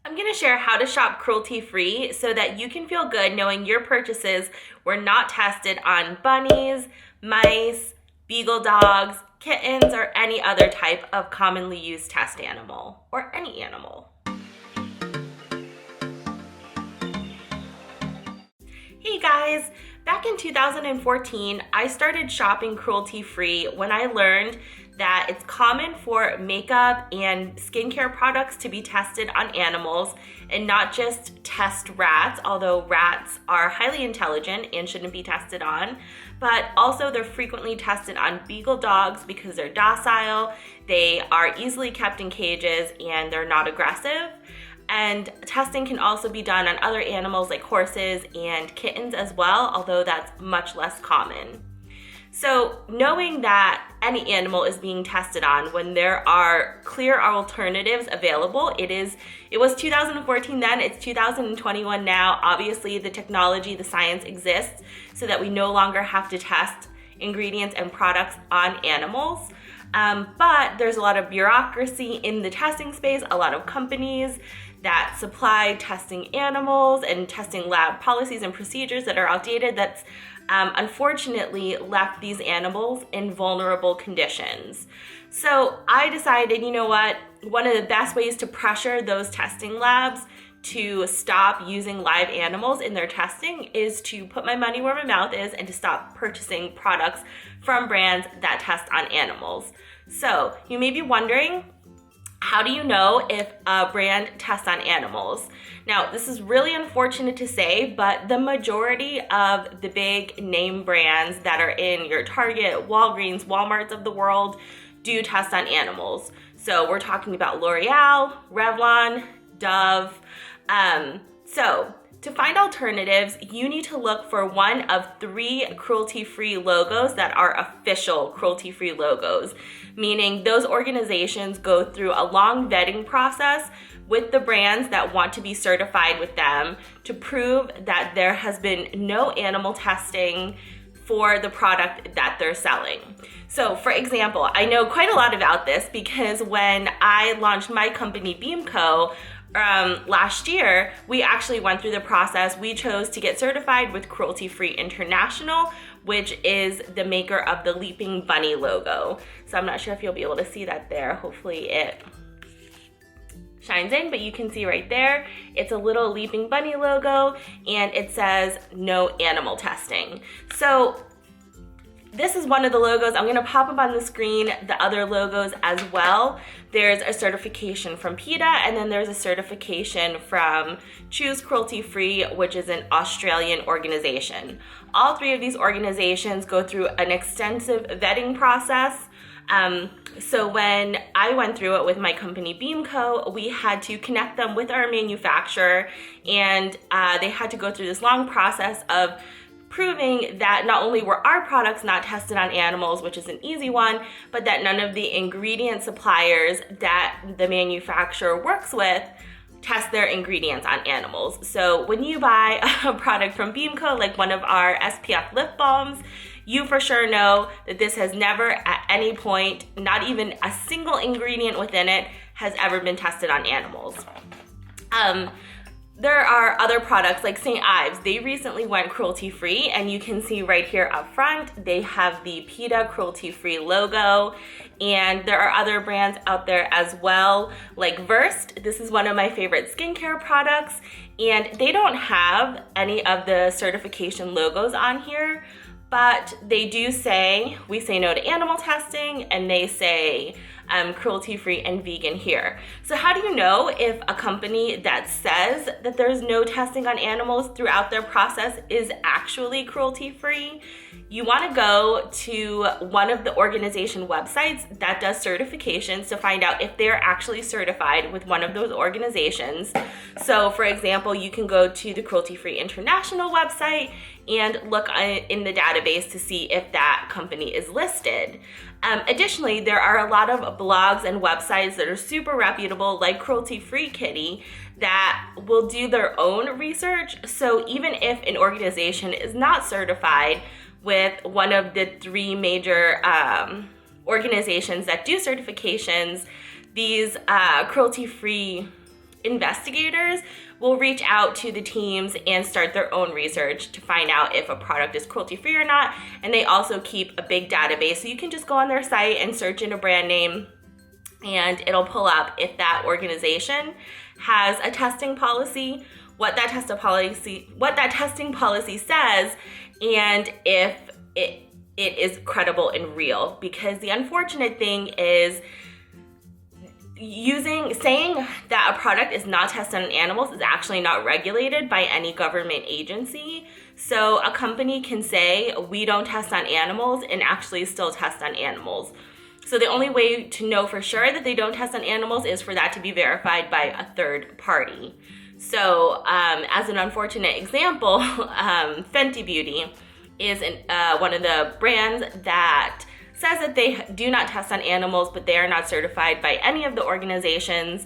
I'm going to share how to shop cruelty-free so that you can feel good knowing your purchases were not tested on bunnies, mice, beagle dogs, kittens, or any other type of commonly used test animal, or any animal. Hey guys! Back in 2014, I started shopping cruelty-free when I learned that it's common for makeup and skincare products to be tested on animals and not just test rats, although rats are highly intelligent and shouldn't be tested on, but also they're frequently tested on beagle dogs because they're docile, they are easily kept in cages, and they're not aggressive. And testing can also be done on other animals like horses and kittens as well, although that's much less common. So knowing that any animal is being tested on when there are clear alternatives available, it was 2014 then, it's 2021 now. Obviously the technology, the science exists so that we no longer have to test ingredients and products on animals. But there's a lot of bureaucracy in the testing space, a lot of companies that supply testing animals and testing lab policies and procedures that are outdated that's unfortunately left these animals in vulnerable conditions. So I decided, you know what, one of the best ways to pressure those testing labs to stop using live animals in their testing is to put my money where my mouth is and to stop purchasing products from brands that test on animals. So you may be wondering, how do you know if a brand tests on animals? Now, this is really unfortunate to say, but the majority of the big name brands that are in your Target, Walgreens, Walmarts of the world do test on animals. So we're talking about L'Oreal, Revlon, Dove. So to find alternatives, you need to look for one of 3 cruelty-free logos that are official cruelty-free logos, meaning those organizations go through a long vetting process with the brands that want to be certified with them to prove that there has been no animal testing for the product that they're selling. So for example, I know quite a lot about this because when I launched my company Beamco, last year, we actually went through the process. We chose to get certified with Cruelty Free International, which is the maker of the Leaping Bunny logo. So I'm not sure if you'll be able to see that there. Hopefully it shines in, but you can see right there, it's a little Leaping Bunny logo and it says no animal testing. So this is one of the logos. I'm gonna pop up on the screen the other logos as well. There's a certification from PETA, and then there's a certification from Choose Cruelty Free, which is an Australian organization. All 3 of these organizations go through an extensive vetting process. So when I went through it with my company Beamco, we had to connect them with our manufacturer, and they had to go through this long process of proving that not only were our products not tested on animals, which is an easy one, but that none of the ingredient suppliers that the manufacturer works with test their ingredients on animals. So when you buy a product from Beamco, like one of our SPF lip balms, you for sure know that this has never at any point, not even a single ingredient within it, has ever been tested on animals. There are other products like St. Ives. They recently went cruelty-free, and you can see right here up front, they have the PETA cruelty-free logo, and there are other brands out there as well, like Versed. This is one of my favorite skincare products, and they don't have any of the certification logos on here, but they do say, we say no to animal testing, and they say cruelty-free and vegan here. So how do you know if a company that says that there's no testing on animals throughout their process is actually cruelty-free? You want to go to one of the organization websites that does certifications to find out if they're actually certified with one of those organizations. So for example, you can go to the Cruelty Free International website and look in the database to see if that company is listed. Additionally, there are a lot of blogs and websites that are super reputable, like Cruelty Free Kitty, that will do their own research. So even if an organization is not certified with one of the 3 major organizations that do certifications, these cruelty-free investigators will reach out to the teams and start their own research to find out if a product is cruelty-free or not. And they also keep a big database, so you can just go on their site and search in a brand name, and it'll pull up if that organization has a testing policy, what that testing policy says, and if it is credible and real. Because the unfortunate thing is saying that a product is not tested on animals is actually not regulated by any government agency. So a company can say, we don't test on animals, and actually still test on animals. So the only way to know for sure that they don't test on animals is for that to be verified by a third party. So as an unfortunate example, Fenty Beauty is one of the brands that says that they do not test on animals, but they are not certified by any of the organizations.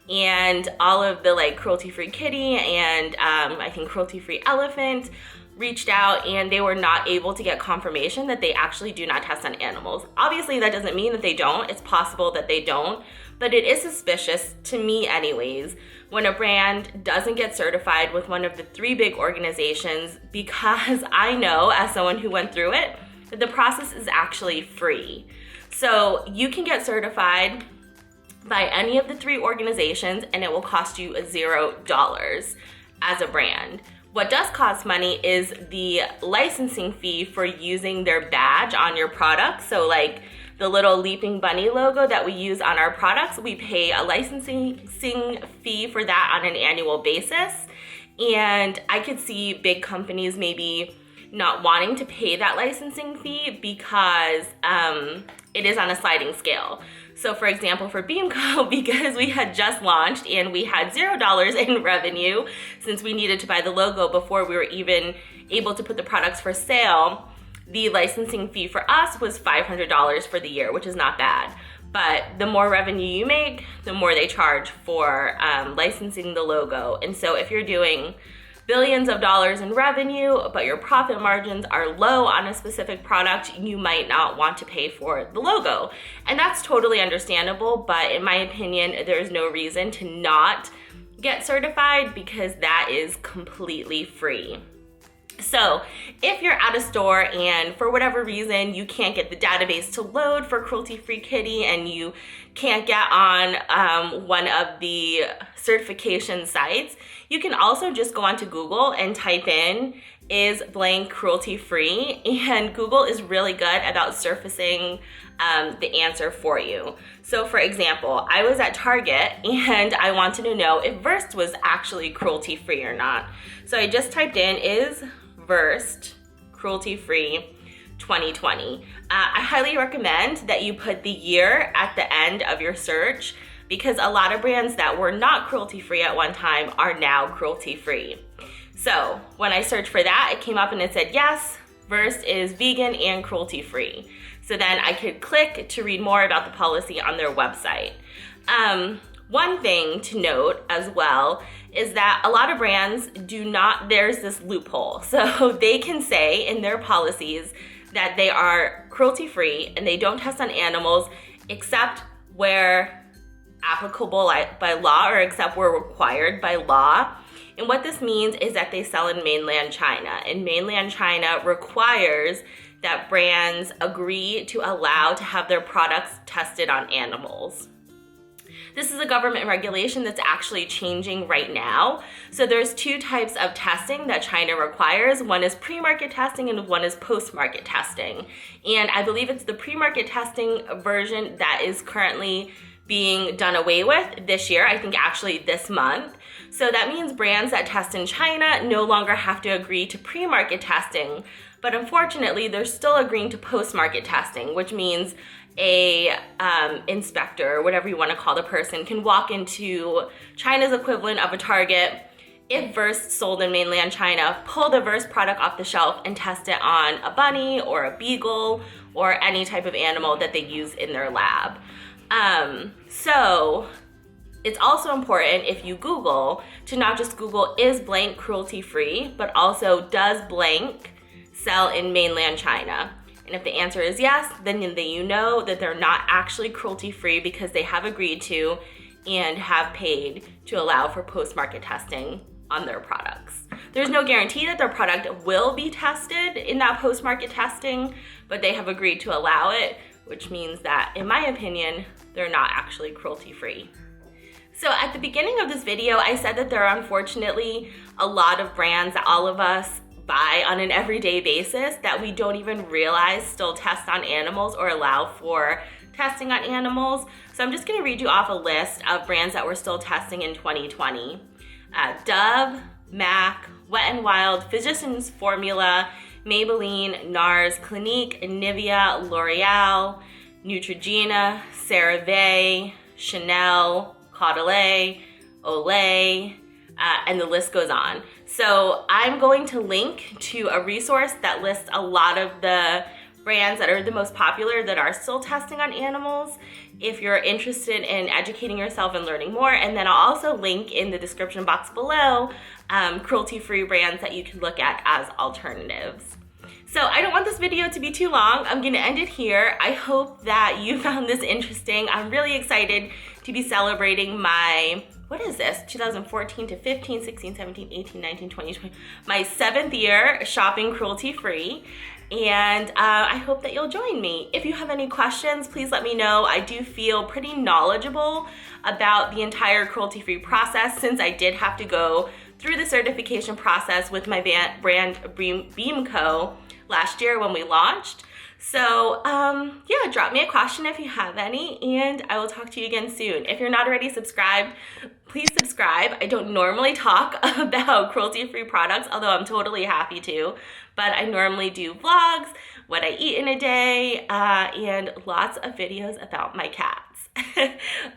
And all of the Cruelty Free Kitty and I think Cruelty Free Elephant reached out, and they were not able to get confirmation that they actually do not test on animals. Obviously, that doesn't mean that they don't. It's possible that they don't, but it is suspicious, to me anyways, when a brand doesn't get certified with one of the 3 big organizations, because I know, as someone who went through it, that the process is actually free. So you can get certified by any of the 3 organizations, and it will cost you $0 as a brand. What does cost money is the licensing fee for using their badge on your product. So the little leaping bunny logo that we use on our products, we pay a licensing fee for that on an annual basis. And I could see big companies maybe not wanting to pay that licensing fee because it is on a sliding scale. So for example, for Beamco, because we had just launched and we had $0 in revenue since we needed to buy the logo before we were even able to put the products for sale, the licensing fee for us was $500 for the year, which is not bad. But the more revenue you make, the more they charge for licensing the logo. And so if you're doing billions of dollars in revenue, but your profit margins are low on a specific product, you might not want to pay for the logo. And that's totally understandable, but in my opinion, there's no reason to not get certified because that is completely free. So if you're at a store and for whatever reason you can't get the database to load for Cruelty Free Kitty and you can't get on one of the certification sites, you can also just go onto Google and type in is blank cruelty free, and Google is really good about surfacing the answer for you. So for example, I was at Target and I wanted to know if Versed was actually cruelty free or not. So I just typed in is Versed cruelty free 2020. I highly recommend that you put the year at the end of your search because a lot of brands that were not cruelty free at one time are now cruelty free. So when I searched for that, it came up and it said, yes, Versed is vegan and cruelty free. So then I could click to read more about the policy on their website. One thing to note as well is that a lot of brands there's this loophole. So they can say in their policies that they are cruelty free and they don't test on animals except where applicable by law or except where required by law. And what this means is that they sell in mainland China, and mainland China requires that brands agree to allow to have their products tested on animals. This is a government regulation that's actually changing right now. So there's 2 types of testing that China requires. One is pre-market testing and one is post-market testing. And I believe it's the pre-market testing version that is currently being done away with this year, I think actually this month. So that means brands that test in China no longer have to agree to pre-market testing, but unfortunately they're still agreeing to post-market testing, which means a inspector, or whatever you want to call the person, can walk into China's equivalent of a Target, if Versed sold in mainland China, pull the Versed product off the shelf and test it on a bunny or a beagle or any type of animal that they use in their lab. So it's also important if you Google to not just Google is blank cruelty free, but also does blank sell in mainland China. And if the answer is yes, then you know that they're not actually cruelty free because they have agreed to, and have paid to allow for post-market testing on their products. There's no guarantee that their product will be tested in that post-market testing, but they have agreed to allow it, which means that, in my opinion, they're not actually cruelty-free. So at the beginning of this video, I said that there are unfortunately a lot of brands that all of us buy on an everyday basis that we don't even realize still test on animals or allow for testing on animals. So I'm just gonna read you off a list of brands that we're still testing in 2020. Dove, MAC, Wet n Wild, Physicians Formula, Maybelline, NARS, Clinique, Nivea, L'Oreal, Neutrogena, CeraVe, Chanel, Caudalie, Olay, and the list goes on. So I'm going to link to a resource that lists a lot of the brands that are the most popular that are still testing on animals if you're interested in educating yourself and learning more. And then I'll also link in the description box below cruelty-free brands that you can look at as alternatives. So I don't want this video to be too long. I'm gonna end it here. I hope that you found this interesting. I'm really excited to be celebrating my, what is this, 2014 to 15, 16, 17, 18, 19, 20, 20, my 7th year shopping cruelty-free. And I hope that you'll join me. If you have any questions, please let me know. I do feel pretty knowledgeable about the entire cruelty-free process since I did have to go through the certification process with my brand Beamco last year when we launched. So yeah, drop me a question if you have any, and I will talk to you again soon. If you're not already subscribed, please subscribe. I don't normally talk about cruelty-free products, although I'm totally happy to, but I normally do vlogs, what I eat in a day, and lots of videos about my cats.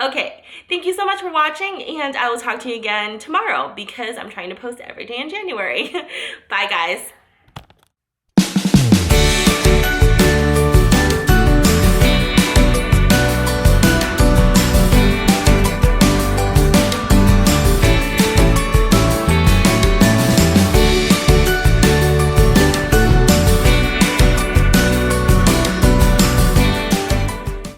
Okay, thank you so much for watching, and I will talk to you again tomorrow because I'm trying to post every day in January. Bye, guys.